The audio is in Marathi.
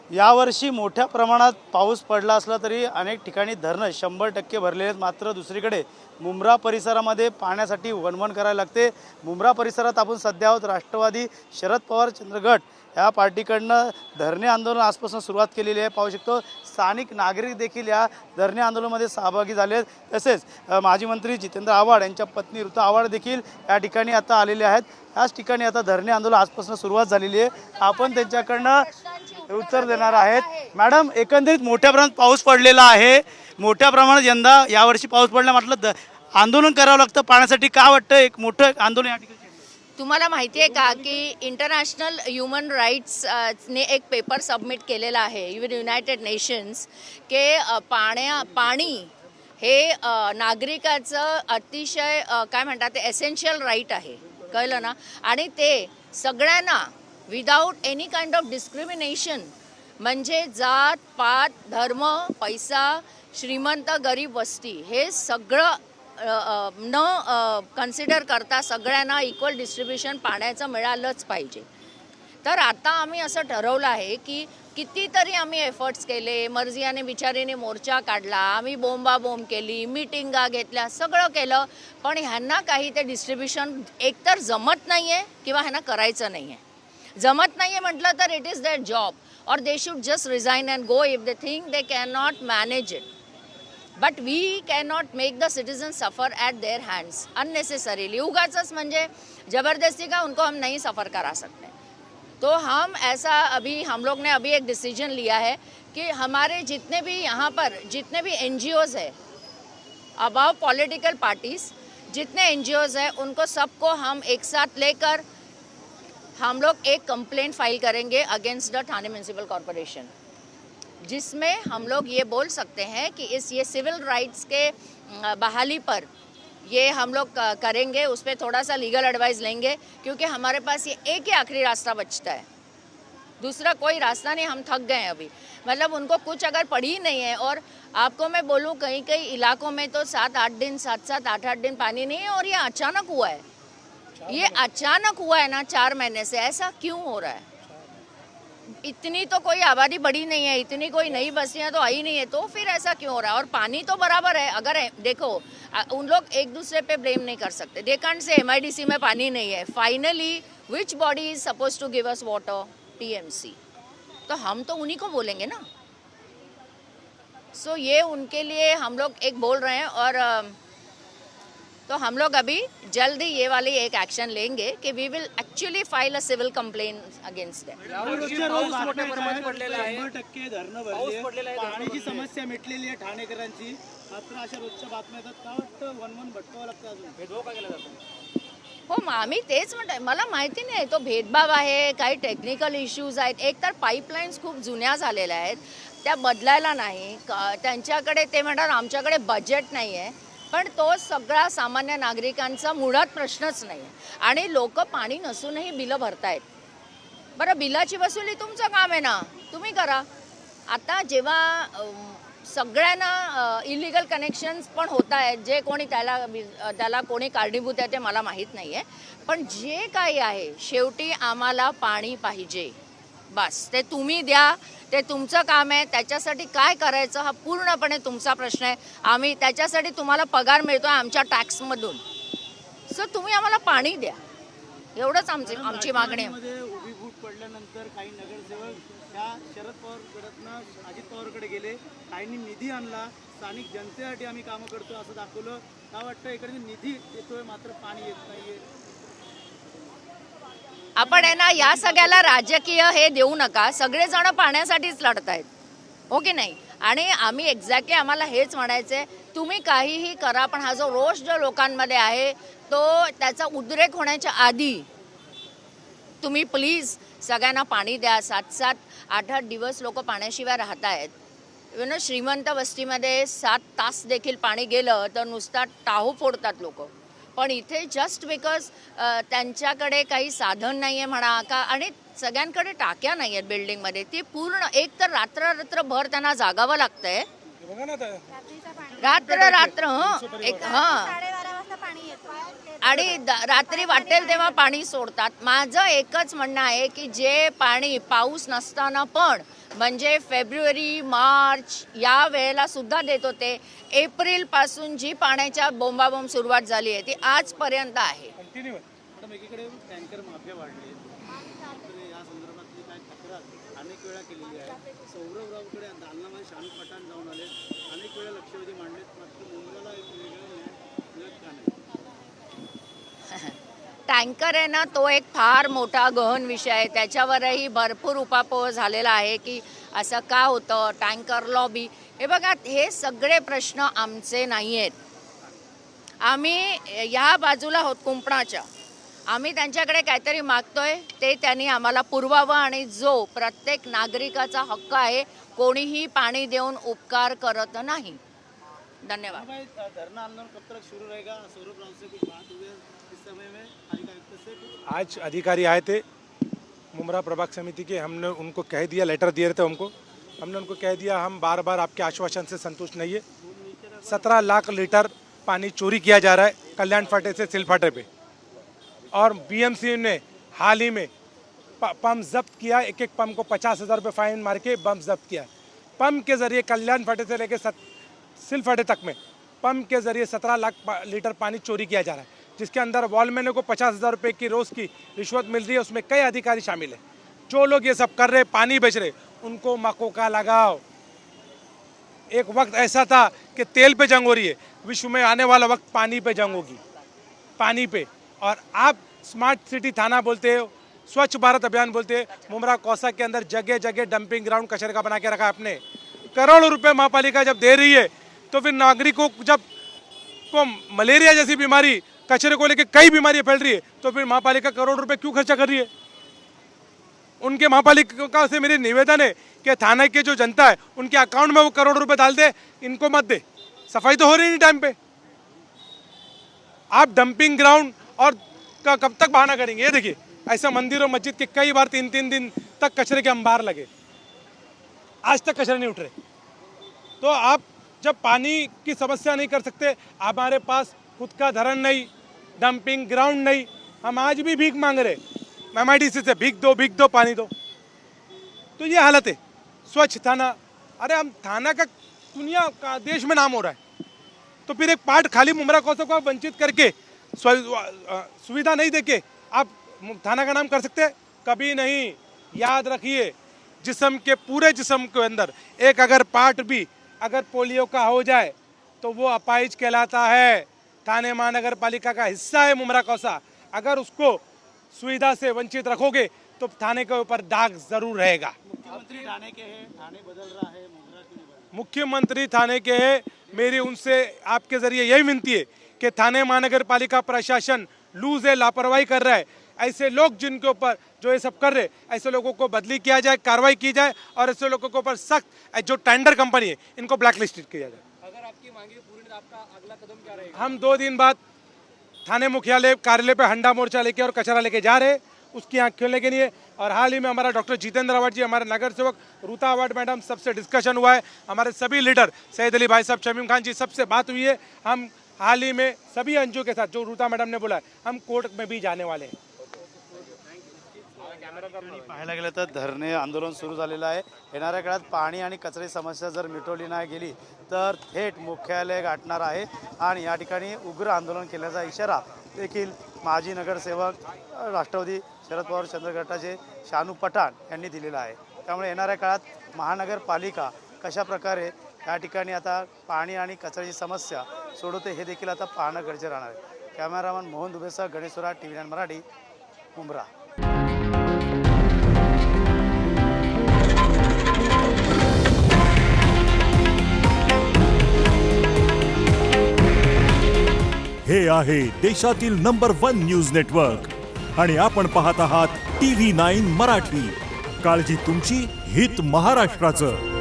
यावर्षी मोठ्या प्रमाणात पाऊस पडला असला तरी अनेक ठिकाणी धरणं 100% भरलेले आहेत। मात्र दुसरीकडे मुंब्रा परिसरामध्ये पाण्यासाठी वणवण करायला लागते। मुंब्रा परिसरात आपण सध्या आहोत। राष्ट्रवादी शरद पवार चंद्रगट या पार्टीकडनं धरणे आंदोलन आजपासून सुरुवात केलेली आहे। पाहू शकतो स्थानिक नागरिक देखील या धरणे आंदोलनामध्ये सहभागी झाले आहेत। तसेच माजी मंत्री जितेंद्र आव्हाड यांच्या पत्नी ऋता आव्हाड देखील या ठिकाणी आता आलेले आहेत। याच ठिकाणी आता धरणे आंदोलन आजपासून सुरुवात झालेली आहे। आपण त्यांच्याकडनं उत्तर देणार आहेत। मॅडम, एकंदरीत मोठ्या प्रमाणात पाऊस पडलेला आहे। मोठ्या प्रमाणात यंदा यावर्षी पाऊस पडला, म्हटलं आंदोलन करावं लागतं पाण्यासाठी, का वाटतं एक मोठं आंदोलन या ठिकाणी? तुम्हाला माहिती आहे का की इंटरनॅशनल ह्युमन राईट्स ने एक पेपर सबमिट केलेला आहे युनायटेड नेशन्स के पाणी हे नागरिकाचं अतिशय काय म्हणतात ते एसेन्शियल राईट आहे, कळलं ना। आणि ते सगळ्यांना without any kind of discrimination, म्हणजे जात पात धर्म पैसा श्रीमंत गरीब वस्ती हे सगळं न कन्सिडर करता सगळ्यांना इक्वल डिस्ट्रीब्युशन पाण्याचं मिळालंच पाहिजे। तर आता आम्ही असं ठरवलं आहे की कितीतरी आम्ही एफर्ट्स केले, मर्जियाने बिचारीने मोर्चा काढला, आम्ही बोंबाबोंब केली, मीटिंगा घेतल्या, सगळं केलं, पण ह्यांना काही ते डिस्ट्रीब्युशन एकतर जमत नाही आहे किंवा ह्यांना करायचं नाही आहे। जमत नाही आहे म्हटलं तर इट इज देअर जॉब और they should just resign and go if they think they can not manage it. But we can not make the citizen suffer at their hands unnecessarily. उगाच म्हणजे ज़बरदस्ती का उनको हम नहीं सफ़र करा सकते। तो हम ऐसा अभी हम लोग ने अभी एक डिसीजन लिया है कि हमारे जितने भी यहाँ पर जितने भी NGOs है अबाव पॉलिटिकल पार्टीज़, जितने NGOs हैं उनको सबको हम एक साथ लेकर हम लोग एक कंप्लेंट फाइल करेंगे against the Thane municipal corporation, जिसमें हम लोग ये बोल सकते हैं कि ये सिविल राइट्स के बहाली पर ये हम लोग करेंगे। उस पर थोड़ा सा लीगल एडवाइस लेंगे क्योंकि हमारे पास ये एक ही आखिरी रास्ता बचता है, दूसरा कोई रास्ता नहीं। हम थक गए हैं अभी, मतलब उनको कुछ अगर पड़ी ही नहीं है। और आपको मैं बोलूँ कई कई इलाकों में तो 7-8 दिन 7-7 8-8 दिन पानी नहीं है और ये अचानक हुआ है। ये अचानक हुआ है ना 4 महीने से। ऐसा क्यों हो रहा है? इतनी तो कोई आबादी बढ़ी नहीं है, इतनी कोई नई बस्तियां तो आई नहीं है, तो फिर ऐसा क्यों हो रहा है? और पानी तो बराबर है। अगर देखो उन लोग एक दूसरे पे ब्लेम नहीं कर सकते। दे कांट से MIDC में पानी नहीं है। Finally which body is suppose to give us water? PMC। तो हम तो उन्हीं को बोलेंगे ना। सो ये उनके लिए हम लोग एक बोल रहे हैं। और तो हम लोग अभी जल्द ही ये वाली एक एक्शन लेंगे कि we will actually file a civil complaint against them. पाण्याची समस्या मिटलेली आहे ठाणेकरांची, मात्र अशा रोजच्या बातम्या येतात, का वाटतं वणवण भटकावं लागतं, अजून भेदभाव का केला जातो? हो, आम्ही तेच म्हणतोय, मला माहिती नाही तो भेदभाव आहे, काही टेक्निकल इश्यूज आहेत। एक तर पाईपलाईन्स खूप जुन्या झालेल्या आहेत, त्या बदलायला नाही। त्यांच्याकडे ते म्हणतात आमच्याकडे बजेट नाही आहे, पण तो सगळा सामान्य नागरिकांचा मुळात प्रश्नच नाही आहे। आणि लोक पाणी नसूनही बिलं भरतायत। बरं, बिलाची वसुली तुमचं काम आहे ना, तुम्ही करा। आता जेव्हा सगळ्यांना इलिगल कनेक्शन्स पण होत आहेत, जे कोणी त्याला कोणी कारणीभूत आहे ते मला माहीत नाही आहे, पण जे काही आहे शेवटी आम्हाला पाणी पाहिजे, बस। ते तुम्ही द्या, ते तुमचं काम आहे। त्याच्यासाठी काय करायचं हा पूर्णपणे तुमचा प्रश्न आहे। आम्ही त्याच्यासाठी तुम्हाला पगार मिळतो आमच्या टॅक्समधून, सो तुम्ही आम्हाला पाणी द्या, एवढंच आमची मागणी आहे। उभी फूट पडल्यानंतर काही नगरसेवक त्या शरद पवार गटातनं अजित पवारकडे गेले, काहींनी निधी आणला, स्थानिक जनतेसाठी आम्ही कामं करतो असं दाखवलं। का वाटतं इकडे निधी येतोय मात्र पाणी येत नाहीये? आपण आहे ना या सगळ्याला राजकीय हे देऊ नका। सगळेजण पाण्यासाठीच लढत आहेत, हो की नाही? आणि आम्ही एक्झॅक्टली आम्हाला हेच म्हणायचं आहे, तुम्ही काहीही करा, पण हा जो रोष जो लोकांमध्ये आहे तो त्याचा उद्रेक होण्याच्या आधी तुम्ही प्लीज सगळ्यांना पाणी द्या। 7-7 8-8 दिवस लोक पाण्याशिवाय राहत आहेत। श्रीमंत वस्तीमध्ये 7 तास देखील पाणी गेलं तर नुसता टाहो फोडतात लोक, पण इथे जस्ट बिकॉज त्यांच्याकडे काही साधन नाही आहे म्हणा का, आणि सगळ्यांकडे टाक्या नाही आहेत बिल्डिंगमध्ये, ती पूर्ण एक तर रात्रभर त्यांना जागावं लागतंय, रात्र एक पाणी येतं आणि रात्री वाटेल तेव्हा पाणी सोडतात. माझं एकच म्हणणं आहे की जे पाणी पाऊस नसताना पण म्हणजे फेब्रुवारी मार्च या वेळेला सुद्धा देत होते, एप्रिलपासून जी पाण्याच्या बोंबाबोंब सुरुवात झाली आहे ती आजपर्यंत आहे. कंटिन्यू मॅडम, एकीकडे टँकर माफिया वाढली, मात्र या संदर्भातली काय तक्रार अनेक वेळा केलेली आहे. सौरभरावकडे दालनामध्ये शानू पठाण जाऊन आले, अनेक वेळा लक्षवेधी मांडलेत, मात्र मुंबईला एक वेगळं न्याय मिळत का नाही? टँकर आहे ना, तो एक फार मोठा गहन विषय आहे. त्याच्यावरही भरपूर उपापोह झालेला आहे की असं का होतं, टँकर लॉबी. हे बघा, हे सगळे प्रश्न आमचे नाही आहेत. आम्ही ह्या बाजूला आहोत कुंपणाच्या. आम्ही त्यांच्याकडे काहीतरी मागतोय, ते त्यांनी आम्हाला पुरवावं आणि जो प्रत्येक नागरिकाचा हक्क आहे, कोणीही पाणी देऊन उपकार करत नाही. धन्यवाद. धरना आंदोलन कब तक शुरू रहेगा? सौरभ राव से कुछ बात हुई है इस समय में? आयुक्त से कुछ? आज अधिकारी आए थे मुमरा प्रभाग समिति के, हमने उनको कह दिया, लेटर दिए थे हमने उनको कह दिया हम बार बार आपके आश्वासन से संतुष्ट नहीं है. 17 लाख लीटर पानी चोरी किया जा रहा है कल्याण फाटे से सिलफाटे पे, और बीएमसी ने हाल ही में पंप जब्त किया. एक एक पंप को 50,000 रुपये फाइन मार के पंप जब्त किया. पंप के जरिए कल्याण फाटे से लेकर सिलफाटे तक में पंप के जरिए 17 लाख लीटर पानी चोरी किया जा रहा है, जिसके अंदर वॉलमैन को 50,000 रुपये की रोज़ की रिश्वत मिल रही है. उसमें कई अधिकारी शामिल हैं. जो लोग ये सब कर रहे, पानी बेच रहे, उनको मकोका लगाओ. एक वक्त ऐसा था कि तेल पे जंग हो रही है, विश्व में आने वाला वक्त पानी पे जंग होगी, पानी पे. और आप स्मार्ट सिटी थाना बोलते हो, स्वच्छ भारत अभियान बोलते हैं. मुमरा कौसा के अंदर जगह जगह डंपिंग ग्राउंड कचरे का बना के रखा है आपने. करोड़ों रुपए महापालिका जब दे रही है, तो फिर नागरिकों जब को मलेरिया जैसी बीमारी, कचरे को लेकर कई बीमारियां फैल रही है, तो फिर महापालिका करोड़ रुपए क्यों खर्चा कर रही है? उनके महापालिका से मेरी निवेदन है कि थाने के जो जनता है उनके अकाउंट में वो करोड़ रुपए डाल दे, इनको मत दे. सफाई तो हो रही नहीं टाइम पे. आप डंपिंग ग्राउंड और का कब तक बहाना करेंगे? ये देखिए, ऐसा मंदिर और मस्जिद के कई बार 3-3 दिन तक कचरे के अंबार लगे, आज तक कचरे नहीं उठ रहे. तो आप जब पानी की समस्या नहीं कर सकते, हमारे पास खुद का धरण नहीं, डंपिंग ग्राउंड नहीं, हम आज भी भीख मांग रहे MIDC से, भीख दो पानी दो. तो ये हालत है. स्वच्छ थाना, अरे हम थाना का दुनिया का देश में नाम हो रहा है, तो फिर एक पार्ट खाली मुमरा कौसा को आप वंचित करके सुविधा नहीं देके आप थाना का नाम कर सकते हैं? कभी नहीं. याद रखिए, जिस्म के पूरे जिस्म के अंदर एक अगर पार्ट भी अगर पोलियो का हो जाए तो वो अपाहिज कहलाता है. थाने महानगर पालिका का हिस्सा है मुमरा कौसा. अगर उसको सुविधा से वंचित रखोगे तो थाने के ऊपर दाग जरूर रहेगा. मुख्यमंत्री थाने के हैं, थाने बदल रहा है, मुमरा क्यों नहीं बदल? मुख्यमंत्री थाने के हैं. मेरी उनसे आपके जरिए यही विनती है कि थाने महानगर पालिका प्रशासन लूज है, लापरवाही कर रहा है. ऐसे लोग जिनके ऊपर जो ये सब कर रहे, ऐसे लोगों को बदली किया जाए, कार्रवाई की जाए, और ऐसे लोगों के ऊपर सख्त, जो टेंडर कंपनी है इनको ब्लैक लिस्टेड किया जाए. अगर आपकी मांगे पूरी, आपका अगला कदम क्या रहेगा? हम 2 दिन बाद थाने मुख्यालय कार्यालय पे हंडा मोर्चा लेके और कचरा लेके जा रहे, उसकी आँख खोलने के लिए. और हाल ही में हमारा डॉक्टर जितेंद्र अवार्ड जी, हमारे नगर सेवक रूता अवार्ड मैडम, सबसे डिस्कशन हुआ है. हमारे सभी लीडर सैयद अली भाई साहब, शमीम खान जी, सबसे बात हुई है. हम हाल ही में सभी अंजू के साथ, जो रूता मैडम ने बोला है, हम कोर्ट में भी जाने वाले हैं. पाहायला गेलं तर धरणे आंदोलन सुरू झालेलं आहे. येणाऱ्या काळात पाणी आणि कचऱ्याची समस्या जर मिटवली नाही गेली तर थेट मुख्यालय गाठणार आहे आणि या ठिकाणी उग्र आंदोलन केल्याचा इशारा देखील माजी नगरसेवक राष्ट्रवादी शरद पवार चंद्रगटाचे शानू पठाण यांनी दिलेला आहे. त्यामुळे येणाऱ्या काळात महानगरपालिका कशा प्रकारे या ठिकाणी आता पाणी आणि कचऱ्याची समस्या सोडवते हे देखील आता पाहणं गरजेचं राहणार आहे. कॅमेरामन मोहन दुबेसह गणेश सुरा, TV9 मराठी, मुंब्रा. हे आहे देशातील नंबर 1 न्यूज नेटवर्क आणि आपण पाहत आहात TV9 मराठी. काळजी तुमची, हित महाराष्ट्राचं.